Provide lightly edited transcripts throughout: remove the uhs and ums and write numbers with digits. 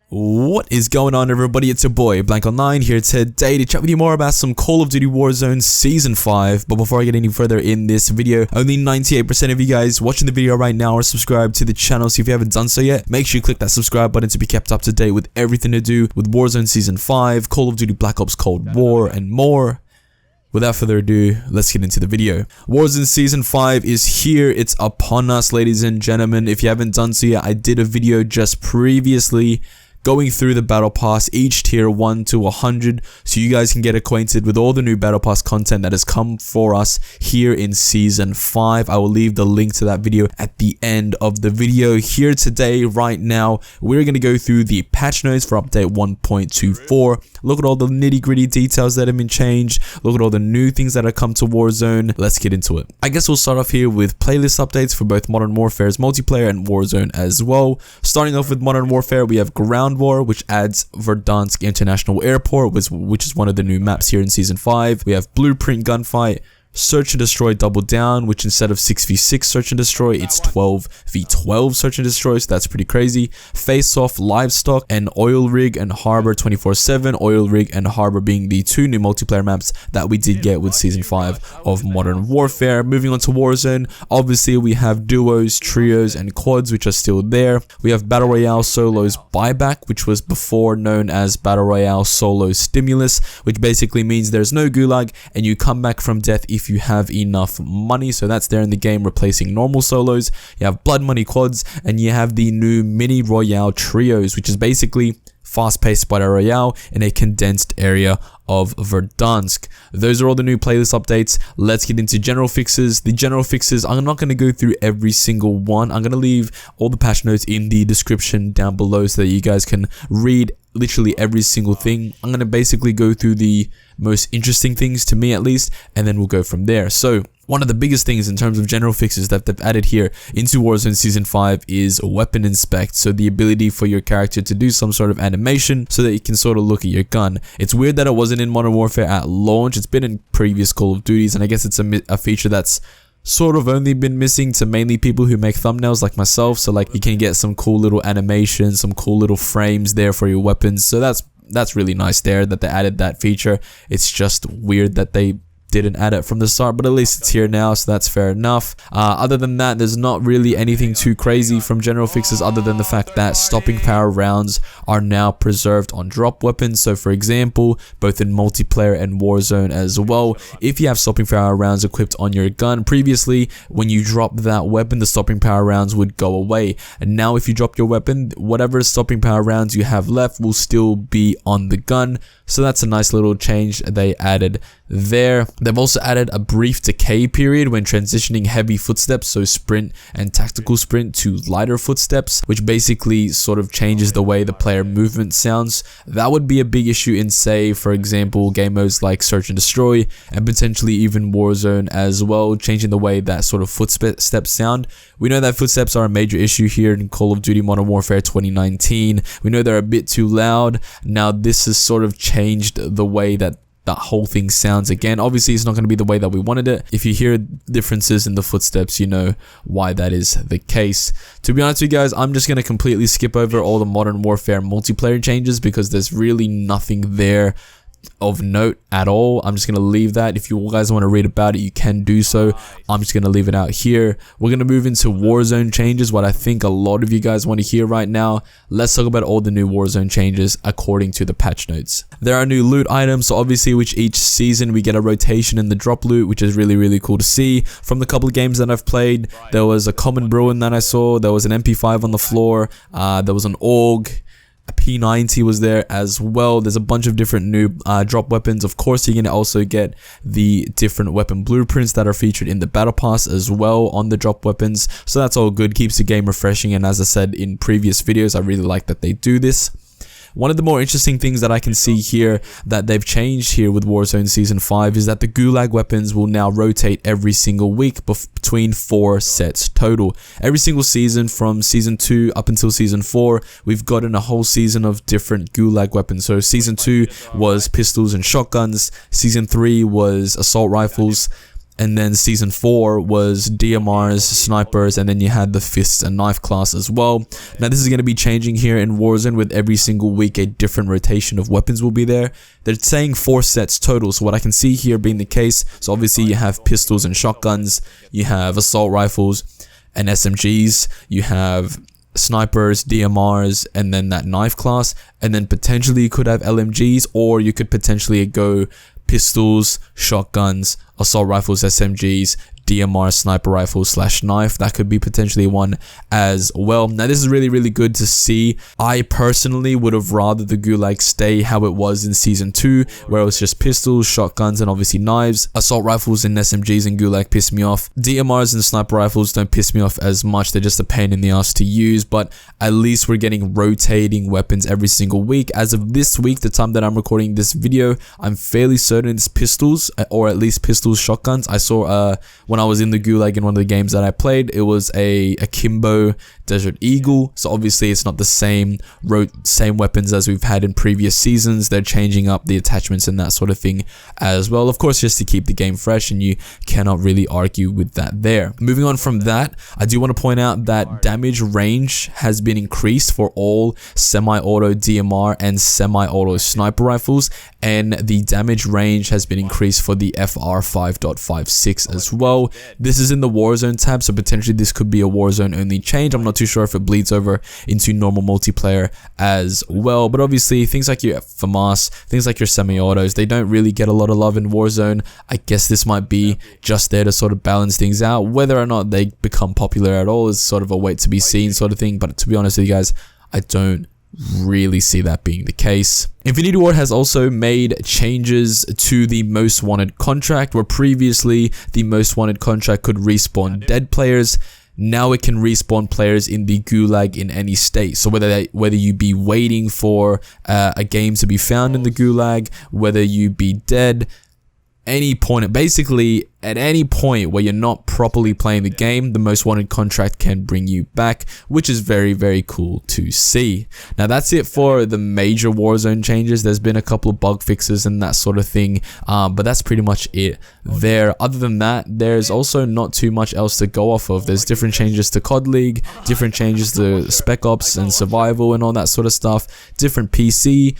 What is going on, everybody? It's your boy Blank09 here today to chat with you more about some Call of Duty Warzone Season 5. But before I get any further in this video, only 98% of you guys watching the video right now are subscribed to the channel. So if you haven't done so yet, make sure you click that subscribe button to be kept up to date with everything to do with Warzone Season 5, Call of Duty Black Ops Cold War, and more. Without further ado, let's get into the video. Warzone Season 5 is here. It's upon us, ladies and gentlemen. If you haven't done so yet, I did a video just previously going through the battle pass, each tier 1 to 100, so you guys can get acquainted with all the new battle pass content that has come for us here in season 5. I will leave the link to that video at the end of the video. Here today, right now, we're going to go through the patch notes for update 1.24. Look at all the nitty-gritty details that have been changed. Look at all the new things that have come to Warzone. Let's get into it. I guess we'll start off here with playlist updates for both Modern Warfare's multiplayer and Warzone as well. Starting off with Modern Warfare, we have Ground War, which adds Verdansk International Airport, which is one of the new maps here in Season 5. We have Blueprint Gunfight, Search and Destroy Double Down, which instead of 6v6 Search and Destroy, it's 12v12 Search and Destroy, so that's pretty crazy. Face Off, Livestock, and Oil Rig and Harbor 24/7. Oil Rig and Harbor being the two new multiplayer maps that we did get with Season 5 of Modern Warfare. Moving on to Warzone, obviously we have duos, trios, and quads, which are still there. We have Battle Royale Solos Buyback, which was before known as Battle Royale Solo Stimulus, which basically means there's no gulag and you come back from death if you have enough money. So that's there in the game, replacing normal solos. You have Blood Money Quads, and you have the new Mini Royale Trios, which is basically fast-paced Battle Royale in a condensed area of Verdansk. Those are all the new playlist updates. Let's get into general fixes. The general fixes, I'm not going to go through every single one. I'm going to leave all the patch notes in the description down below so that you guys can read literally every single thing. I'm going to basically go through the most interesting things, to me at least, and then we'll go from there. So one of the biggest things in terms of general fixes that they've added here into Warzone Season 5 is Weapon Inspect. So the ability for your character to do some sort of animation so that you can sort of look at your gun. It's weird that it wasn't in Modern Warfare at launch. It's been in previous Call of Duties, and I guess it's a feature that's sort of only been missing to mainly people who make thumbnails like myself. So like you can get some cool little animations, some cool little frames there for your weapons. So that's really nice there that they added that feature. It's just weird that they didn't add it from the start, but at least it's here now, so that's fair enough. Other than that, there's not really anything too crazy from general fixes other than the fact that stopping power rounds are now preserved on drop weapons. So for example, both in multiplayer and Warzone as well, if you have stopping power rounds equipped on your gun, previously when you drop that weapon, the stopping power rounds would go away, and now if you drop your weapon, whatever stopping power rounds you have left will still be on the gun. So that's a nice little change they added there. They've also added a brief decay period when transitioning heavy footsteps, so sprint and tactical sprint, to lighter footsteps, which basically sort of changes the way the player movement sounds. That would be a big issue in, say, for example, game modes like Search and Destroy, and potentially even Warzone as well, changing the way that sort of footsteps sound. We know that footsteps are a major issue here in Call of Duty Modern Warfare 2019. We know they're a bit too loud. Now this has sort of changed the way that whole thing sounds again. Obviously it's not going to be the way that we wanted it. If you hear differences in the footsteps, you know why that is the case. To be honest with you guys, I'm just going to completely skip over all the Modern Warfare multiplayer changes because there's really nothing there of note at all. I'm just going to leave that. If you guys want to read about it, you can do so. I'm just going to leave it out here. We're going to move into Warzone Changes, what I think a lot of you guys want to hear right now. Let's talk about all the new Warzone changes according to the patch notes. There are new loot items, so obviously which each season we get a rotation in the drop loot, which is really cool to see. From the couple of games that I've played, there was a common Bruin that I saw, there was an MP5 on the floor, there was an AUG, a P90 was there as well. There's a bunch of different new drop weapons. Of course, you're going to also get the different weapon blueprints that are featured in the battle pass as well on the drop weapons. So that's all good, keeps the game refreshing, and as I said in previous videos, I really like that they do this. One of the more interesting things that I can see here that they've changed here with Warzone Season 5 is that the Gulag weapons will now rotate every single week between 4 sets total. Every single season from Season 2 up until Season 4, we've gotten a whole season of different Gulag weapons. So Season 2 was pistols and shotguns, Season 3 was assault rifles, And then season 4 was DMRs, snipers, and then you had the fists and knife class as well. Now this is going to be changing here in Warzone. With every single week a different rotation of weapons will be there. They're saying 4 sets total, so what I can see here being the case, so obviously you have pistols and shotguns, you have assault rifles and SMGs, you have snipers, DMRs, and then that knife class, and then potentially you could have LMGs, or you could potentially go pistols, shotguns, assault rifles, SMGs, DMR, sniper rifle / knife. That could be potentially one as well. Now this is really good to see. I personally would have rather the Gulag stay how it was in season 2, where it was just pistols, shotguns, and obviously knives. Assault rifles and SMGs in Gulag piss me off. DMRs and sniper rifles don't piss me off as much. They're just a pain in the ass to use, but at least we're getting rotating weapons every single week. As of this week, the time that I'm recording this video, I'm fairly certain it's pistols, or at least pistols, shotguns. I saw when I was in the Gulag in one of the games that I played, it was a Akimbo Desert Eagle, so obviously it's not the same weapons as we've had in previous seasons. They're changing up the attachments and that sort of thing as well, of course, just to keep the game fresh, and you cannot really argue with that there. Moving on from that, I do want to point out that damage range has been increased for all semi-auto DMR and semi-auto sniper rifles, and the damage range has been increased for the FR 5.56 as well. This is in the Warzone tab, so potentially this could be a Warzone only change. I'm not too sure if it bleeds over into normal multiplayer as well, but obviously things like your FAMAS, things like your semi-autos, they don't really get a lot of love in Warzone. I guess this might be just there to sort of balance things out. Whether or not they become popular at all is sort of a wait to be seen sort of thing, but to be honest with you guys, I don't really see that being the case. Infinity Ward has also made changes to the Most Wanted contract, where previously the Most Wanted contract could respawn dead players. Now it can respawn players in the Gulag in any state. So whether you be waiting for a game to be found in the Gulag, whether you be dead, any point, basically at any point where you're not properly playing the game, the Most Wanted contract can bring you back, which is very cool to see. Now that's it for the major Warzone changes. There's been a couple of bug fixes and that sort of thing, but that's pretty much it there. Other than that, there's also not too much else to go off of. There's different changes to COD League, different changes to Spec Ops and Survival and all that sort of stuff, different PC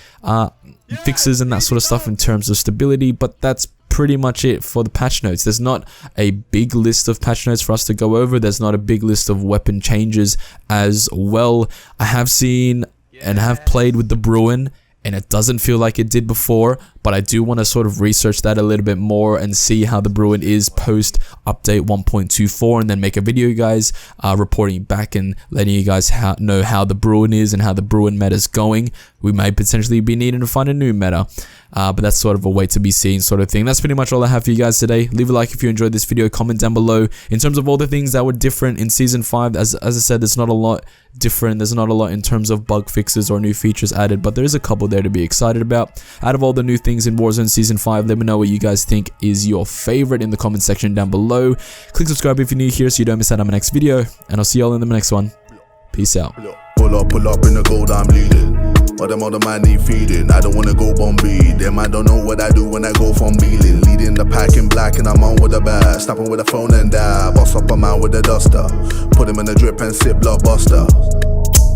fixes and that sort of stuff in terms of stability, but that's pretty much it for the patch notes. There's not a big list of patch notes for us to go over. There's not a big list of weapon changes as well. I have seen and have played with the Bruin, and it doesn't feel like it did before, but I do want to sort of research that a little bit more and see how the Bruin is post update 1.24, and then make a video, guys, reporting back and letting you guys know how the Bruin is and how the Bruin meta is going. We may potentially be needing to find a new meta, but that's sort of a wait to be seen sort of thing. That's pretty much all I have for you guys today. Leave a like if you enjoyed this video, comment down below in terms of all the things that were different in season 5. As I said, there's not a lot different. There's not a lot in terms of bug fixes or new features added, but there's a couple there to be excited about. Out of all the new things in Warzone season 5, let me know what you guys think is your favorite in the comment section down below. Click subscribe if you're new here so you don't miss out on my next video, and I'll see y'all in the next one. Peace out. Pull up in the gold, I'm bleeding. But them other man need feeding. I don't wanna go Bombay. Them I don't know what I do when I go from Beeling. Leading the pack in black and I'm on with a bat. Snapping with a phone and die. Boss up a man with a duster. Put him in a drip and sit blockbuster.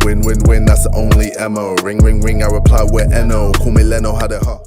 Win, that's the only ammo. Ring, I reply with NO. Call me Leno, had it hot.